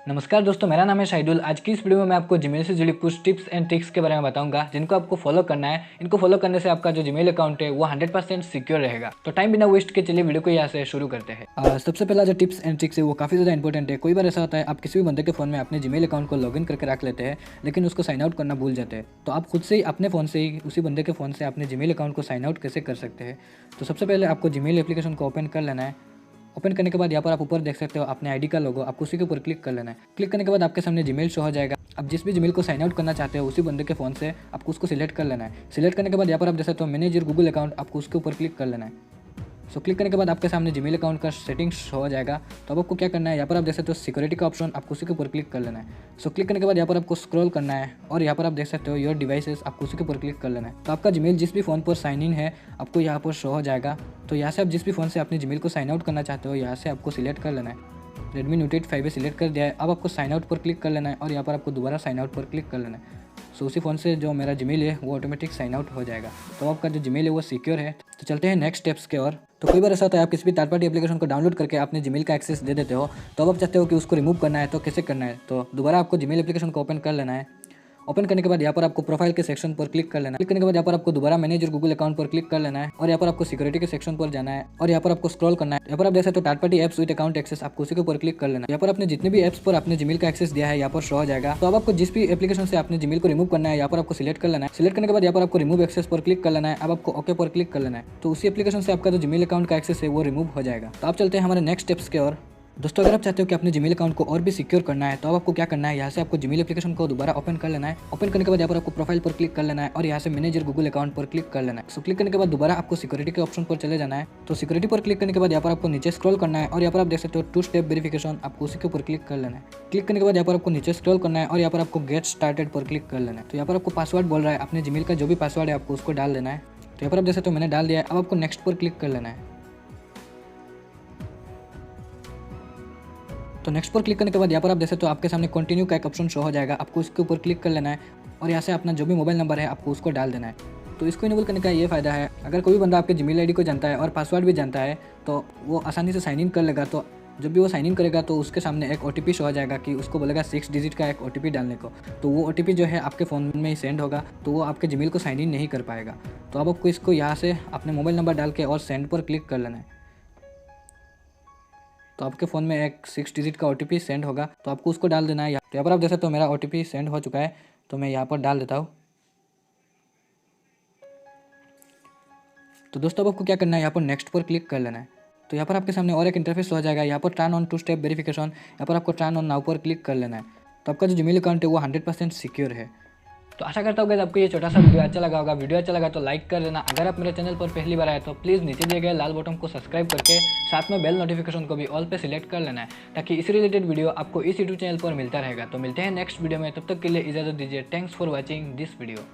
नमस्कार दोस्तों, मेरा नाम है शाहिदुल। आज की इस वीडियो में मैं आपको जीमेल से जुड़ी कुछ टिप्स एंड ट्रिक्स के बारे में बताऊंगा जिनको आपको फॉलो करना है। इनको फॉलो करने से आपका जो जीमेल अकाउंट है वो 100% सिक्योर रहेगा। तो टाइम बिना वेस्ट के चलिए वीडियो को यहाँ से शुरू करते हैं। सबसे पहला जो टिप्स एंड ट्रिक्स है वो काफ़ी ज़्यादा इंपॉर्टेंट है। कोई बार ऐसा होता है आप किसी भी बंदे के फ़ोन में अपने जीमेल अकाउंट को लॉगिन करके रख लेते हैं, लेकिन उसको साइन आउट करना भूल जाते हैं। तो आप खुद से ही अपने फ़ोन से ही उसी बंदे के फ़ोन से अपने जीमेल अकाउंट को साइन आउट कैसे कर सकते हैं। तो सबसे पहले आपको जीमेल एप्लीकेशन को ओपन कर लेना है। ओपन करने के बाद यहाँ पर आप ऊपर देख सकते हो अपने आईडी का लोगो, आपको उसी के ऊपर क्लिक कर लेना है। क्लिक करने के बाद आपके सामने जीमेल शो हो जाएगा। अब जिस भी जीमेल को साइन आउट करना चाहते हो उसी बंदे के फ़ोन से आपको उसको सिलेक्ट कर लेना है। सिलेक्ट करने के बाद यहाँ पर आप देख सकते हो मैनेज योर गूगल अकाउंट, आपको उसके ऊपर क्लिक कर लेना है। सो क्लिक करने के बाद आपके सामने जीमेल अकाउंट का सेटिंग्स हो जाएगा। तो अब आपको क्या करना है, यहाँ पर आप देख सकते हो सिक्योरिटी का ऑप्शन, आपको उसी के ऊपर क्लिक कर लेना है। सो क्लिक करने के बाद यहाँ पर आपको स्क्रॉल करना है और यहाँ पर आप देख सकते हो योर डिवाइसेस, आपको उसी के ऊपर क्लिक कर लेना है। तो आपका जीमेल जिस भी फ़ोन पर साइन इन है आपको यहाँ पर शो हो जाएगा। तो यहाँ से आप जिस भी फ़ोन से अपने जीमेल को साइन आउट करना चाहते हो यहाँ से आपको सिलेक्ट कर लेना है। Redmi Note 8 5 सिलेक्ट कर दिया है। अब आपको साइन आउट पर क्लिक कर लेना है और यहाँ पर आपको दोबारा साइन आउट पर क्लिक कर लेना है। सो उसी फ़ोन से जो मेरा जीमेल है वो ऑटोमेटिक साइन आउट हो जाएगा। तो आपका जो जीमेल है वो सिक्योर है। तो चलते हैं नेक्स्ट स्टेप्स के और। तो कई बार ऐसा होता है आप किसी भी थर्ड पार्टी एप्लीकेशन को डाउनलोड करके अपने जीमेल का एक्सेस दे देते हो। तो अब आप चाहते हो कि उसको रिमूव करना है, तो कैसे करना है। तो दोबारा आपको जीमेल एप्लीकेशन को ओपन कर लेना है। ओपन करने के बाद यहाँ पर आपको प्रोफाइल के सेक्शन पर क्लिक कर लेना है। क्लिक करने के बाद यहाँ पर आपको दोबारा मैनेज योर गूगल अकाउंट पर क्लिक कर लेना है और यहाँ पर आपको सिक्योरिटी के सेक्शन पर जाना है और यहाँ पर आपको स्क्रॉल करना है। यहाँ पर आप देख सकते हो third party apps with account access, आपको उसी के ऊपर क्लिक कर लेना है। यहाँ पर आपने जितने भी एप्स पर अपने जीमेल का एक्सेस दिया है यहाँ पर शो हो जाएगा। तो अब आपको जिस भी एप्लीकेशन से अपने जीमेल को रिमूव करना है यहाँ पर आपको सिलेक्ट कर लेना है। सिलेक्ट करने के बाद यहाँ पर आपको रिमूव एक्सेस पर क्लिक कर लेना है। अब आपको ओके पर क्लिक कर लेना है। तो उसी एप्लीकेशन से आपका जो जीमेल अकाउंट का एक्सेस है वो रिमूव हो जाएगा। तो आप चलते हैं हमारे नेक्स्ट स्टेप्स की ओर। दोस्तों, अगर आप चाहते हो कि अपने जीमेल अकाउंट को और भी सिक्योर करना है तो अब आपको क्या करना है, यहाँ से आपको जीमेल एप्लीकेशन को दोबारा ओपन कर लेना है। ओपन करने के बाद यहाँ पर आपको प्रोफाइल पर क्लिक कर लेना है और यहाँ से मैनेज योर गूगल अकाउंट पर क्लिक कर लेना है। सो क्लिक करने के बाद दोबारा आपको सिक्योरिटी के ऑप्शन पर चले जाना है। तो सिक्योरिटी पर क्लिक करने के बाद यहाँ पर आपको नीचे स्क्रॉल करना है और यहाँ पर आप देख सकते हो 2 स्टेप वेरिफिकेशन, आपको उसी के ऊपर क्लिक कर लेना है। क्लिक करने के बाद यहाँ पर आपको नीचे स्क्रॉल करना है और यहाँ पर आपको गेट स्टार्टेड पर क्लिक कर लेना है। तो यहाँ पर आपको पासवर्ड बोल रहा है, अपने जीमेल का जो भी पासवर्ड है आपको उसको डाल देना है। तो यहाँ पर आप देख सकते हो मैंने डाल दिया है। अब आपको नेक्स्ट पर क्लिक कर लेना है। तो नेक्स्ट पर क्लिक करने के बाद यहाँ पर आप देख सकते हो आपके सामने कंटिन्यू का एक ऑप्शन शो हो जाएगा, आपको इसके ऊपर क्लिक कर लेना है और यहाँ से अपना जो भी मोबाइल नंबर है आपको उसको डाल देना है। तो इसको इनेबल करने का ये फ़ायदा है, अगर कोई भी बंदा आपके जीमेल आईडी को जानता है और पासवर्ड भी जानता है तो वो आसानी से साइन इन कर लेगा। तो जब भी वो साइन इन करेगा तो उसके सामने एक OTP शो हो जाएगा कि उसको बोलेगा 6 डिजिट का एक OTP डालने को। तो वो OTP जो है आपके फ़ोन में ही सेंड होगा, तो वो आपके जीमेल को साइन इन नहीं कर पाएगा। तो अब आपको इसको यहाँ से अपने मोबाइल नंबर डाल के और सेंड पर क्लिक कर लेना है। तो आपके फ़ोन में एक 6 डिजिट का OTP सेंड होगा, तो आपको उसको डाल देना है। तो यहाँ पर आप देख सकते हो मेरा OTP सेंड हो चुका है, तो मैं यहाँ पर डाल देता हूँ। तो दोस्तों अब आपको क्या करना है, यहाँ पर नेक्स्ट पर क्लिक कर लेना है। तो यहाँ पर आपके सामने और एक इंटरफेस हो जाएगा, यहाँ पर टर्न ऑन 2 स्टेप वेरिफिकेशन, यहाँ पर आपको टर्न ऑन नाउ पर क्लिक कर लेना है। तो आपका जो जीमेल अकाउंट है वो 100% सिक्योर है। तो आशा करता हूँ कि आपको ये छोटा सा वीडियो अच्छा लगा होगा। वीडियो अच्छा लगा तो लाइक कर देना। अगर आप मेरे चैनल पर पहली बार आए तो प्लीज़ नीचे दिए गए लाल बटन को सब्सक्राइब करके साथ में बेल नोटिफिकेशन को भी ऑल पे सिलेक्ट कर लेना है, ताकि इसी रिलेटेड वीडियो आपको इस यूट्यूब चैनल पर मिलता रहेगा। तो मिलते हैं नेक्स्ट वीडियो में, तब तक के लिए इजाज़त दीजिए। Thanks for watching this video.